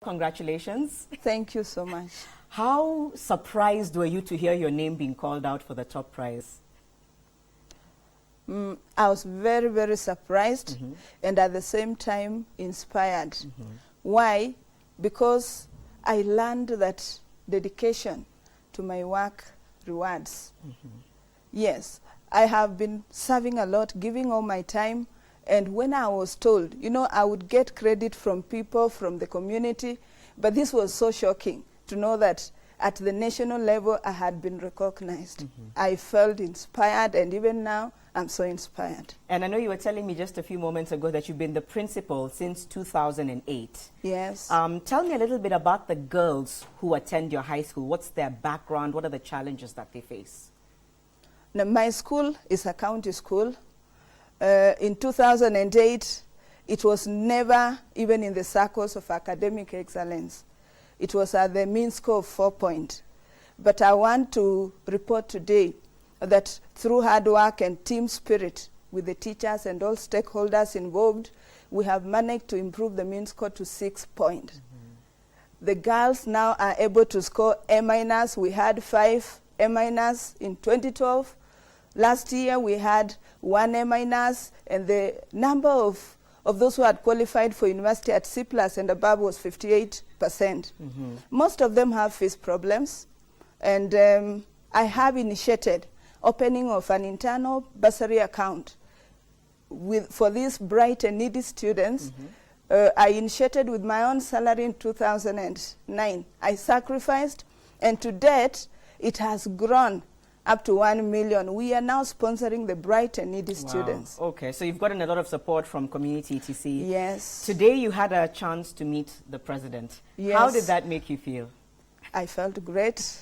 Congratulations. Thank you so much. How surprised were you to hear your name being called out for the top prize? I was very, very surprised and at the same time inspired. Why? Because I learned that dedication to my work rewards. Yes, I have been serving a lot, giving all my time, and when I was told, you know, I would get credit from people, from the community, but this was so shocking to know that at the national level I had been recognized. I felt inspired, and even now I'm so inspired. And I know you were telling me just a few moments ago that you've been the principal since 2008. Yes. Tell me a little bit about the girls who attend your high school. What's their background? What are the challenges that they face? Now, my school is a county school. In 2008, it was never even in the circles of academic excellence. It was at the mean score of 4 point. But I want to report today that through hard work and team spirit with the teachers and all stakeholders involved, we have managed to improve the mean score to 6 point. The girls now are able to score A-. We had 5 A- in 2012. Last year we had 1 A-, and the number of those who had qualified for university at C+ and above was 58%. Most of them have fees problems, and I have initiated opening of an internal bursary account for these bright and needy students. I initiated with my own salary in 2009. I sacrificed, and to date it has grown up to 1 million. We are now sponsoring the bright and needy students. Okay, so you've gotten a lot of support from community ETC. Yes. Today you had a chance to meet the president. Yes. How did that make you feel? I felt great.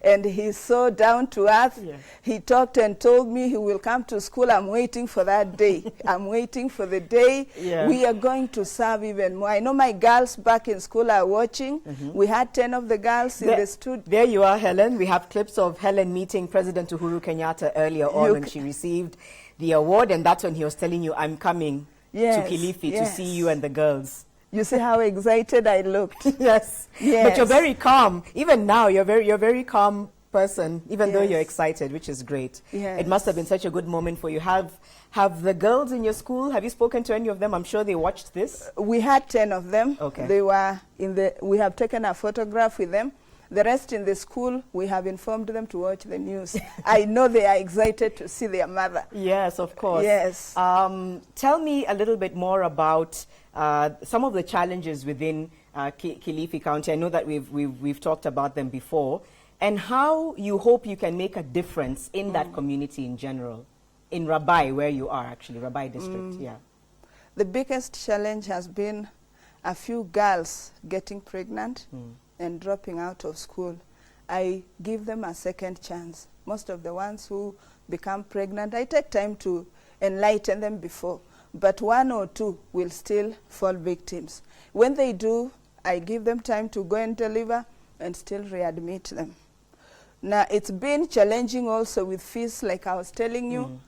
And he's so down to earth. Yeah. He talked and told me he will come to school. I'm waiting for that day. I'm waiting for the day we are going to serve even more. I know my girls back in school are watching. We had 10 of the girls in the studio. There you are, Helen. We have clips of Helen meeting President Uhuru Kenyatta earlier on when she received the award, and that's when he was telling you, I'm coming to Kilifi to see you and the girls. You see how excited I looked? Yes. But you're very calm. Even now, you're a very calm person, even though you're excited, which is great. Yes. It must have been such a good moment for you. Have the girls in your school, have you spoken to any of them? I'm sure they watched this. We had 10 of them. Okay. They were we have taken a photograph with them. The rest in the school, we have informed them to watch the news. I know they are excited to see their mother. Yes, of course. Yes. Tell me a little bit more about some of the challenges within Kilifi County. I know that we've talked about them before, and how you hope you can make a difference in that community in general, in Rabai, where you are actually, Rabai district. Yeah. The biggest challenge has been a few girls getting pregnant and dropping out of school. I give them a second chance. Most of the ones who become pregnant, I take time to enlighten them before, but 1 or 2 will still fall victims. When they do, I give them time to go and deliver and still readmit them. Now, it's been challenging also with fees, like I was telling you.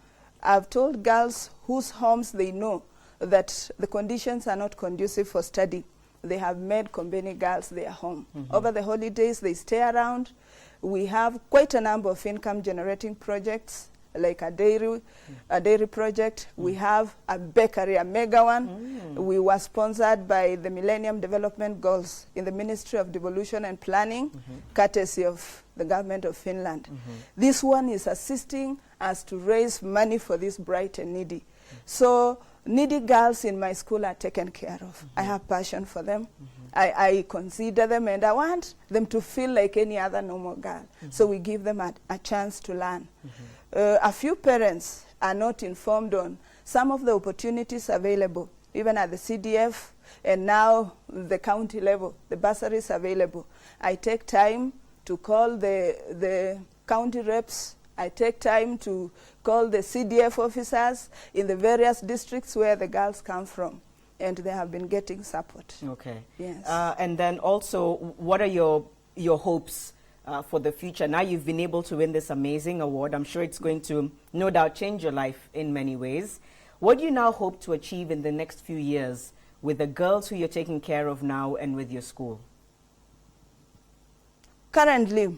I've told girls whose homes they know that the conditions are not conducive for study. They have made Kombeni girls their home. Over the holidays, they stay around. We have quite a number of income-generating projects, like a dairy project. We have a bakery, a mega one. We were sponsored by the Millennium Development Goals in the Ministry of Devolution and Planning, courtesy of the government of Finland. This one is assisting us to raise money for this bright and needy. So needy girls in my school are taken care of. I have passion for them. I consider them, and I want them to feel like any other normal girl. So we give them a chance to learn. A few parents are not informed on some of the opportunities available, even at the CDF and now the county level, the bursaries available. I take time to call the county reps. I take time to call the CDF officers in the various districts where the girls come from, and they have been getting support. Okay. Yes. And then also, what are your hopes for the future? Now you've been able to win this amazing award. I'm sure it's going to, no doubt, change your life in many ways. What do you now hope to achieve in the next few years with the girls who you're taking care of now and with your school? Currently,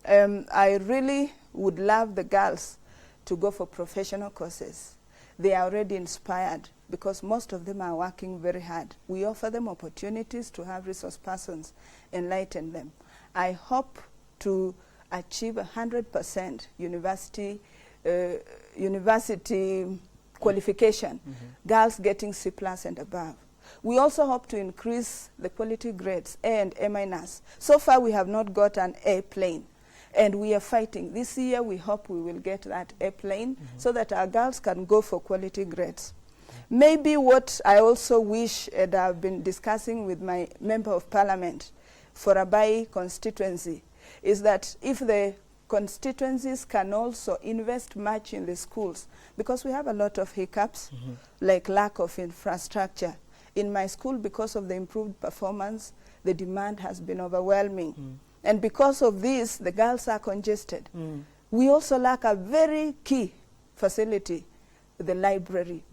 I really would love the girls to go for professional courses. They are already inspired because most of them are working very hard. We offer them opportunities to have resource persons enlighten them. I hope to achieve 100% university qualification, girls getting C+ and above. We also hope to increase the quality grades A and A-. So far we have not got an A plane, and we are fighting. This year we hope we will get that A plane so that our girls can go for quality grades. Maybe what I also wish, and I've been discussing with my Member of Parliament for Abai constituency, is that if the constituencies can also invest much in the schools, because we have a lot of hiccups, like lack of infrastructure. In my school, because of the improved performance, the demand has been overwhelming. And because of this, the girls are congested. We also lack a very key facility, the library.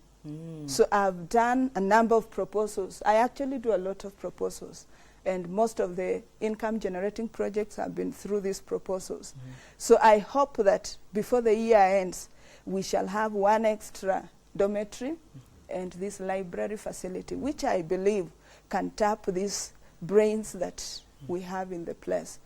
So I've done a number of proposals. I actually do a lot of proposals, and most of the income generating projects have been through these proposals. So I hope that before the year ends, we shall have one extra dormitory and this library facility, which I believe can tap these brains that we have in the place.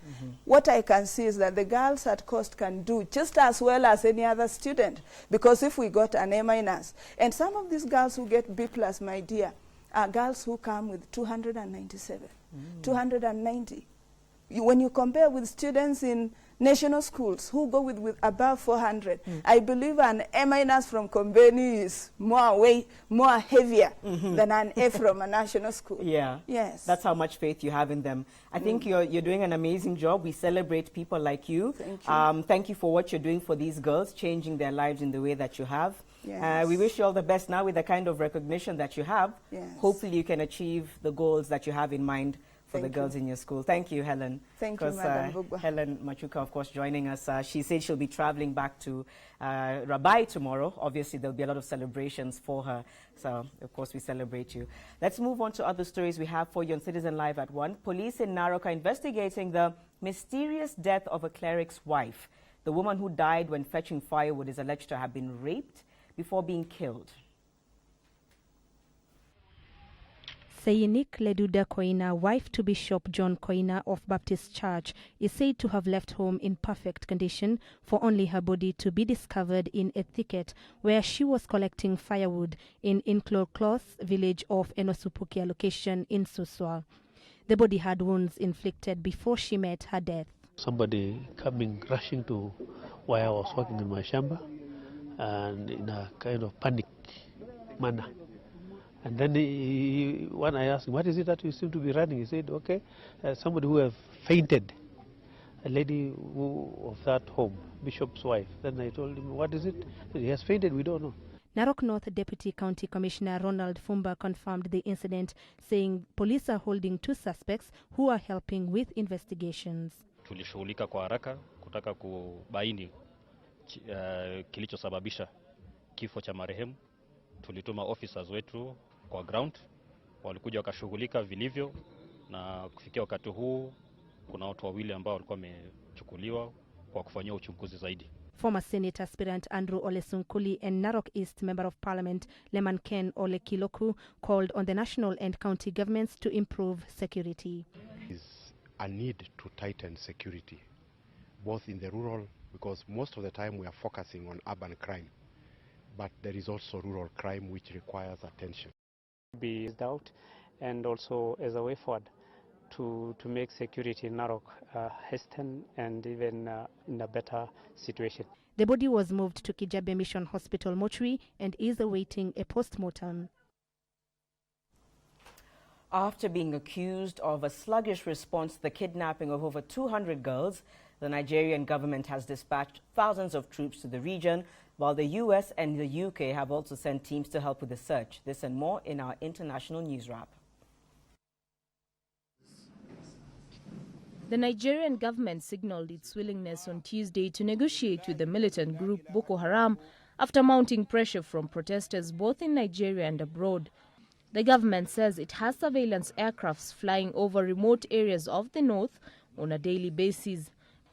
What I can see is that the girls at Coast can do just as well as any other student, because if we got an A-, and some of these girls who get B+, my dear, are girls who come with 297, 290. When you compare with students in national schools who go with above 400, I believe an A- from Kombeni is more heavier than an A from a national school. Yeah. Yes. That's how much faith you have in them. I think you're doing an amazing job. We celebrate people like you. Thank you. Thank you for what you're doing for these girls, changing their lives in the way that you have. Yes. We wish you all the best now with the kind of recognition that you have. Yes. Hopefully you can achieve the goals that you have in mind for Thank the girls in your school. Thank you, Helen. Thank you, Madam Bugwa. Helen Machuka, of course, joining us. She said she'll be traveling back to Rabai tomorrow. Obviously, there'll be a lot of celebrations for her. So, of course, we celebrate you. Let's move on to other stories we have for you on Citizen Live at 1. Police in Narok are investigating the mysterious death of a cleric's wife. The woman who died when fetching firewood is alleged to have been raped before being killed. Seinik Leduda Koina, wife to Bishop John Koina of Baptist Church, is said to have left home in perfect condition for only her body to be discovered in a thicket where she was collecting firewood in Inkloklos village of Enosupukia location in Suswa. The body had wounds inflicted before she met her death. Somebody rushing to where I was working in my shamba, and in a kind of panic manner. And then when I asked him, what is it that you seem to be running? He said, okay, somebody who have fainted, a lady of that home, Bishop's wife. Then I told him, what is it? He has fainted, we don't know. Narok North Deputy County Commissioner Ronald Fumba confirmed the incident, saying police are holding 2 suspects who are helping with investigations. Tulishughulika kwa haraka kutaka kubaini kilichosababisha kifo cha marehemu. Tulituma officers wetu kwa ground, walikuja wakashughulika vilivyo, na kufikia wakati huu kuna watu wawili ambao walikuwa wamechukuliwa kwa kufanyia uchunguzi zaidi. Former Senator aspirant Andrew Ole Sunkuli and Narok East Member of Parliament Leman Ken Ole Kiloku called on the national and county governments to improve security. There is a need to tighten security, both in the rural, because most of the time we are focusing on urban crime, but there is also rural crime which requires attention. Be out, and also as a way forward to make security in Narok hasten and even in a better situation. The body was moved to Kijabe Mission Hospital mortuary and is awaiting a post-mortem. After being accused of a sluggish response to the kidnapping of over 200 girls, the Nigerian government has dispatched thousands of troops to the region, while the US and the UK have also sent teams to help with the search. This and more in our international news wrap. The Nigerian government signaled its willingness on Tuesday to negotiate with the militant group Boko Haram after mounting pressure from protesters both in Nigeria and abroad. The government says it has surveillance aircrafts flying over remote areas of the north on a daily basis.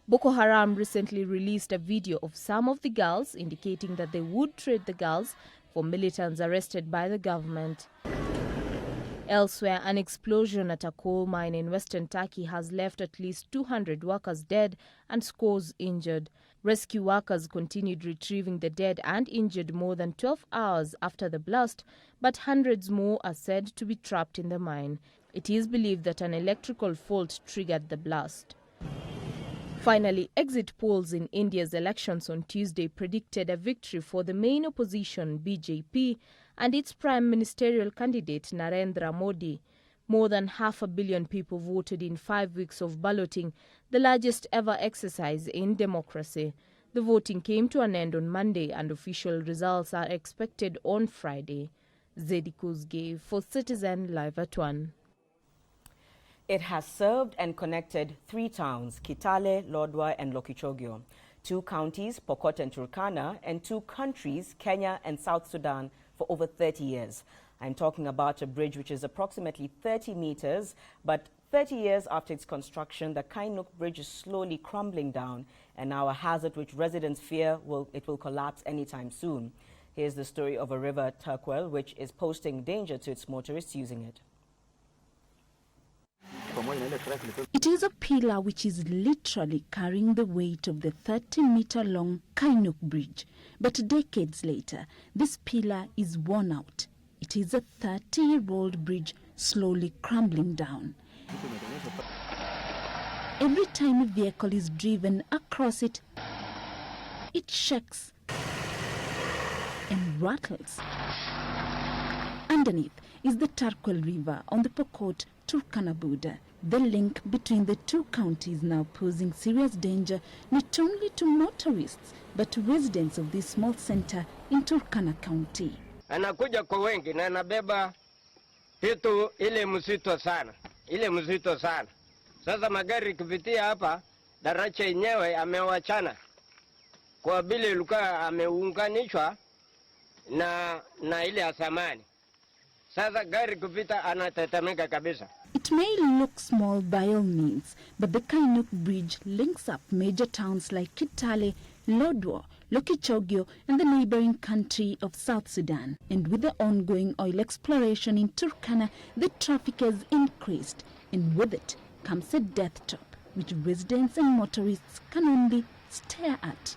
Boko Haram recently released a video of some of the girls indicating that they would trade the girls for militants arrested by the government. Elsewhere, an explosion at a coal mine in western Turkey has left at least 200 workers dead and scores injured. Rescue workers continued retrieving the dead and injured more than 12 hours after the blast, but hundreds more are said to be trapped in the mine. It is believed that an electrical fault triggered the blast. Finally, exit polls in India's elections on Tuesday predicted a victory for the main opposition, BJP, and its prime ministerial candidate, Narendra Modi. More than 500 million people voted in 5 weeks of balloting, the largest ever exercise in democracy. The voting came to an end on Monday and official results are expected on Friday. Zedi Kuzge for Citizen Live at 1. It has served and connected 3 towns, Kitale, Lodwar and Lokichogio, 2 counties, Pokot and Turkana, and 2 countries, Kenya and South Sudan, for over 30 years. I'm talking about a bridge which is approximately 30 meters, but 30 years after its construction, the Kainuk Bridge is slowly crumbling down, and now a hazard which residents fear it will collapse anytime soon. Here's the story of a river, Turkwel, which is posing danger to its motorists using it. It is a pillar which is literally carrying the weight of the 30-meter-long Kainuk Bridge. But decades later, this pillar is worn out. It is a 30-year-old bridge slowly crumbling down. Every time a vehicle is driven across it, it shakes and rattles. Underneath is the Turkwel River on the Pokot-Turkana border. The link between the 2 counties now posing serious danger not only to motorists but to residents of this small center in Turkana County. Anakuja kwa wengi na anabeba vitu ile mzito sana. Sasa magari kupitia hapa, daraja yenyewe amewachana kwa vile ilikuwa ameunganishwa na ile ya zamani. Sasa gari kupita anatetemeka kabisa. It may look small by all means, but the Kainuk Bridge links up major towns like Kitale, Lodwar, Lokichogio and the neighboring country of South Sudan. And with the ongoing oil exploration in Turkana, the traffic has increased, and with it comes a death trap, which residents and motorists can only stare at.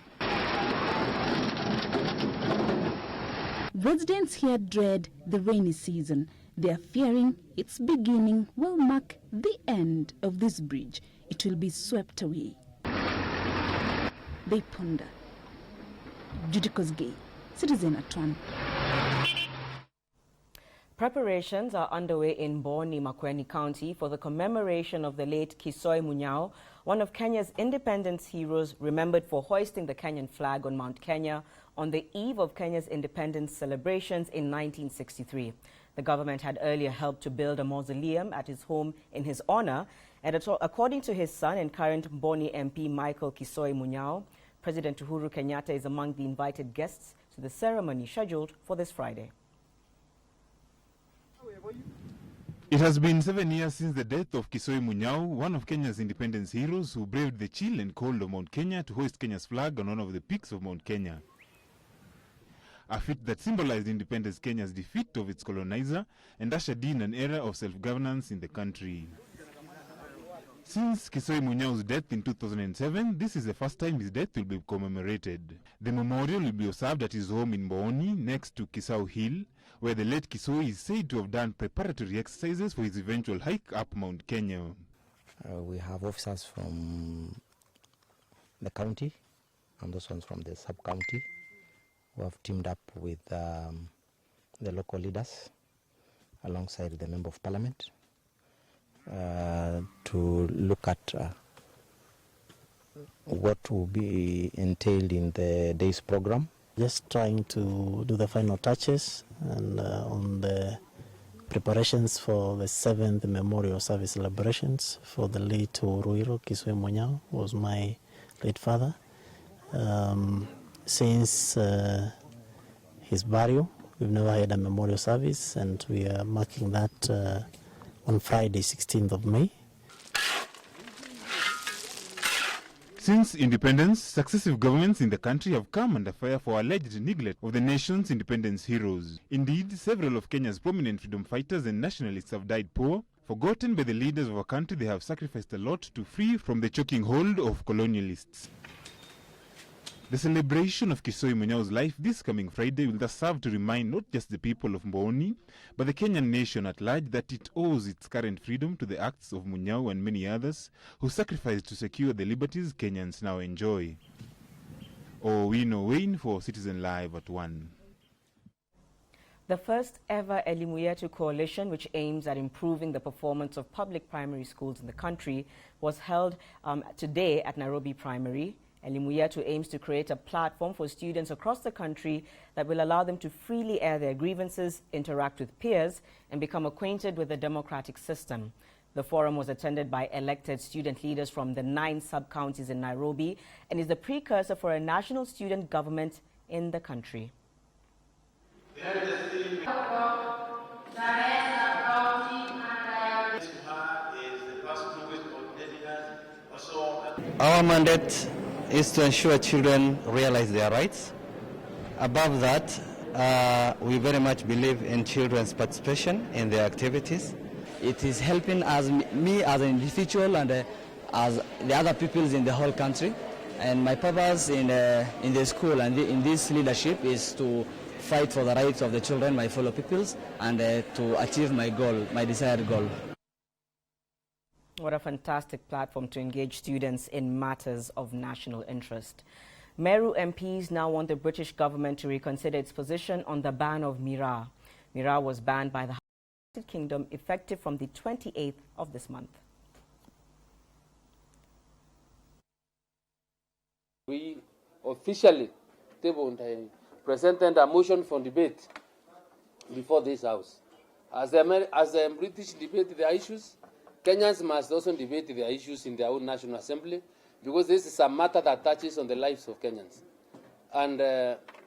Residents here dread the rainy season. They are fearing its beginning will mark the end of this bridge. It will be swept away. They ponder. Judy Kosgei, Citizen at 1. Preparations are underway in Boni, Makueni County for the commemoration of the late Kisoi Munyao, one of Kenya's independence heroes remembered for hoisting the Kenyan flag on Mount Kenya on the eve of Kenya's independence celebrations in 1963. The government had earlier helped to build a mausoleum at his home in his honor, and according to his son and current Boni MP Michael Kisoi Munyao, President Uhuru Kenyatta is among the invited guests to the ceremony scheduled for this Friday. It has been 7 years since the death of Kisoi Munyao, one of Kenya's independence heroes who braved the chill and cold of Mount Kenya to hoist Kenya's flag on one of the peaks of Mount Kenya. A feat that symbolized independence Kenya's defeat of its colonizer and ushered in an era of self-governance in the country. Since Kisoi Munyao's death in 2007, this is the first time his death will be commemorated. The memorial will be observed at his home in Boni, next to Kisau Hill, where the late Kisoi is said to have done preparatory exercises for his eventual hike up Mount Kenya. We have officers from the county and those ones from the sub-county who have teamed up with the local leaders alongside the Member of Parliament to look at what will be entailed in the day's program. Just trying to do the final touches and on the preparations for the 7th Memorial Service celebrations for the late Ruiro Kisoi Munyao, who was my late father. Since his burial, We've never had a memorial service, and we are marking that on Friday, 16th of May. Since independence, successive governments in the country have come under fire for alleged neglect of the nation's independence heroes. Indeed, several of Kenya's prominent freedom fighters and nationalists have died poor, forgotten by the leaders of a country they have sacrificed a lot to free from the choking hold of colonialists. The celebration of Kisoi Munyau's life this coming Friday will thus serve to remind not just the people of Mboni, but the Kenyan nation at large that it owes its current freedom to the acts of Munyau and many others who sacrificed to secure the liberties Kenyans now enjoy. Owino Wayne for Citizen Live at 1. The first ever Elimu Coalition, which aims at improving the performance of public primary schools in the country, was held today at Nairobi Primary. Elimu aims to create a platform for students across the country that will allow them to freely air their grievances, interact with peers, and become acquainted with the democratic system. The forum was attended by elected student leaders from the 9 sub-counties in Nairobi and is the precursor for a national student government in the country. Our mandate is to ensure children realize their rights. Above that, we very much believe in children's participation in their activities. It is helping us, me as an individual and as the other peoples in the whole country. And my purpose in the school and in this leadership is to fight for the rights of the children, my fellow peoples, and to achieve my goal, my desired goal. What a fantastic platform to engage students in matters of national interest. Meru MPs now want the British government to reconsider its position on the ban of Miraa. Miraa was banned by the United Kingdom effective from the 28th of this month. We officially presented a motion for debate before this House. As the British debate their issues, Kenyans must also debate their issues in their own National Assembly, because this is a matter that touches on the lives of Kenyans. And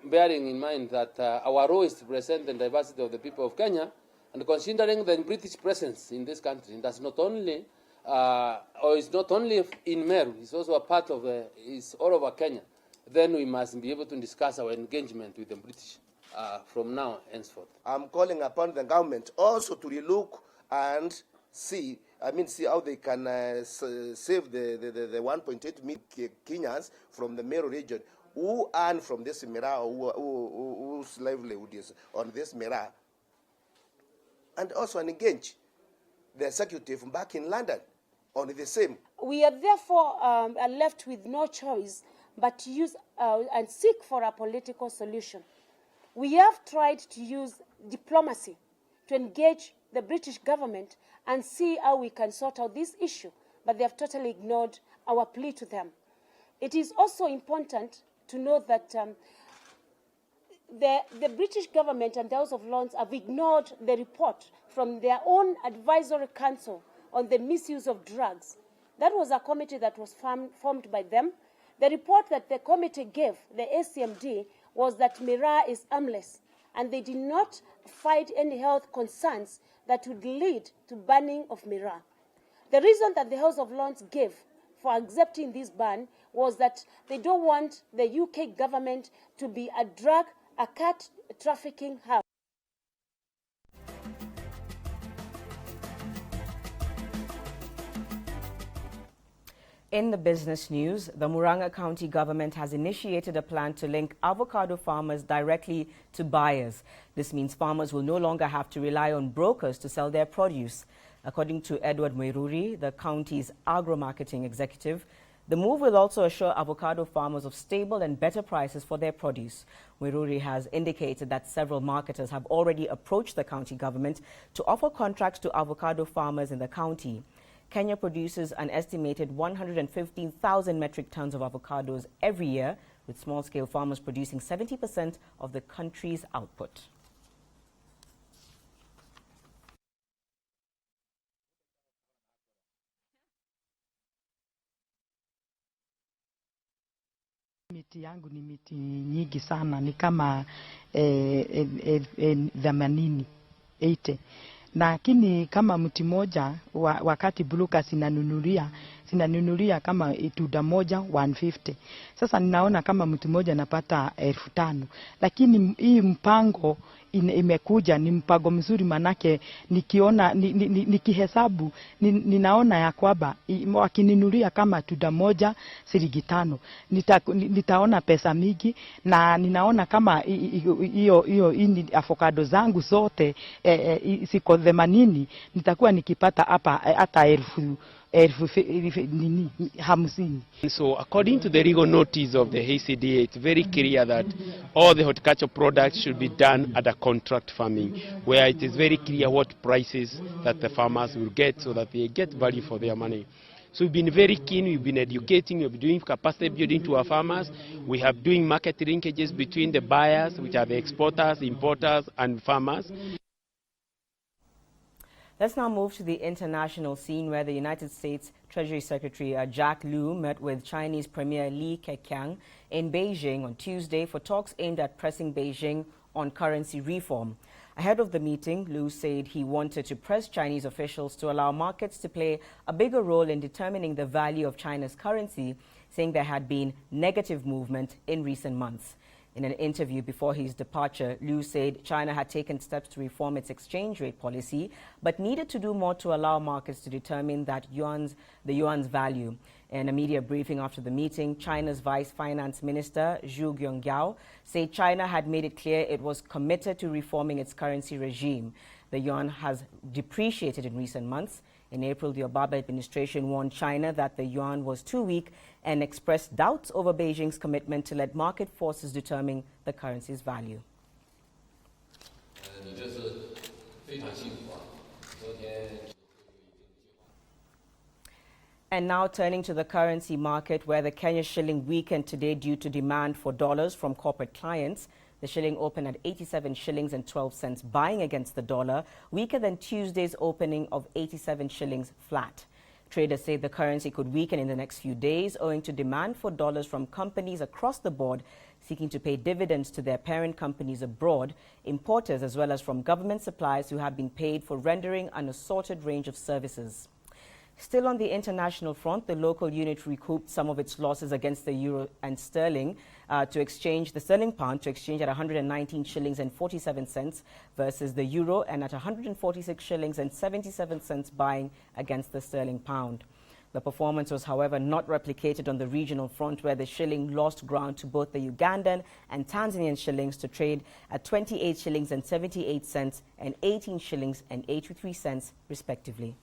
bearing in mind that our role is to present the diversity of the people of Kenya, and considering the British presence in this country, that's not only, or it's not only in Meru, it's also a part of, it's all over Kenya, then we must be able to discuss our engagement with the British from now henceforth. I'm calling upon the government also to relook and see how they can save the 1.8 million Kenyans from the Meru region who earn from this Miraa, whose livelihood is on this Miraa, and also engage the executive back in London on the same. We are therefore left with no choice but to use and seek for a political solution. We have tried to use diplomacy to engage the British government and see how we can sort out this issue, but they have totally ignored our plea to them. It is also important to note that the British government and the House of Lords have ignored the report from their own advisory council on the misuse of drugs. That was a committee that was formed by them. The report that the committee gave, the ACMD, was that Miraa is harmless, and they did not find any health concerns that would lead to banning of Miraa. The reason that the House of Lords gave for accepting this ban was that they don't want the UK government to be a cat trafficking hub. In the business news, the Murang'a County government has initiated a plan to link avocado farmers directly to buyers. This means farmers will no longer have to rely on brokers to sell their produce. According to Edward Mweruri, the county's agro-marketing executive, the move will also assure avocado farmers of stable and better prices for their produce. Mweruri has indicated that several marketers have already approached the county government to offer contracts to avocado farmers in the county. Kenya produces an estimated 115,000 metric tons of avocados every year, with small-scale farmers producing 70% of the country's output. Miti yangu ni miti nyingi sana, ni kama 80, lakini kama mti moja wakati Buluka sinanunulia kama itunda moja 150. Sasa ninaona kama mti moja napata 5,000, lakini hii mpango imekuja ni mpango mzuri, manake nikiona nikihesabu ninaona ya kwamba wakininunulia kama tunda moja shilingi 5 nitaona pesa mingi, na ninaona kama hiyo avocado zangu zote siko 80 nitakuwa nikipata hapa hata 50. So according to the legal notice of the HCDA, it's very clear that all the horticultural products should be done at a contract farming, where it is very clear what prices that the farmers will get so that they get value for their money. So we've been very keen, we've been educating, we've been doing capacity building to our farmers. We have doing market linkages between the buyers, which are the exporters, importers, and farmers. Let's now move to the international scene, where the United States Treasury Secretary Jack Lew met with Chinese Premier Li Keqiang in Beijing on Tuesday for talks aimed at pressing Beijing on currency reform. Ahead of the meeting, Lew said he wanted to press Chinese officials to allow markets to play a bigger role in determining the value of China's currency, saying there had been negative movement in recent months. In an interview before his departure, Lew said China had taken steps to reform its exchange rate policy, but needed to do more to allow markets to determine the yuan's value. In a media briefing after the meeting, China's Vice Finance Minister Zhu Guangyao said China had made it clear it was committed to reforming its currency regime. The yuan has depreciated in recent months. In April, the Obama administration warned China that the yuan was too weak and expressed doubts over Beijing's commitment to let market forces determine the currency's value. And now turning to the currency market, where the Kenya shilling weakened today due to demand for dollars from corporate clients. The shilling opened at 87 shillings and 12 cents buying against the dollar, weaker than Tuesday's opening of 87 shillings flat. Traders say the currency could weaken in the next few days owing to demand for dollars from companies across the board seeking to pay dividends to their parent companies abroad, importers, as well as from government suppliers who have been paid for rendering an assorted range of services. Still on the international front, the local unit recouped some of its losses against the euro and sterling the sterling pound to exchange at 119 shillings and 47 cents versus the euro, and at 146 shillings and 77 cents buying against the sterling pound. The performance was, however, not replicated on the regional front, where the shilling lost ground to both the Ugandan and Tanzanian shillings to trade at 28 shillings and 78 cents and 18 shillings and 83 cents respectively.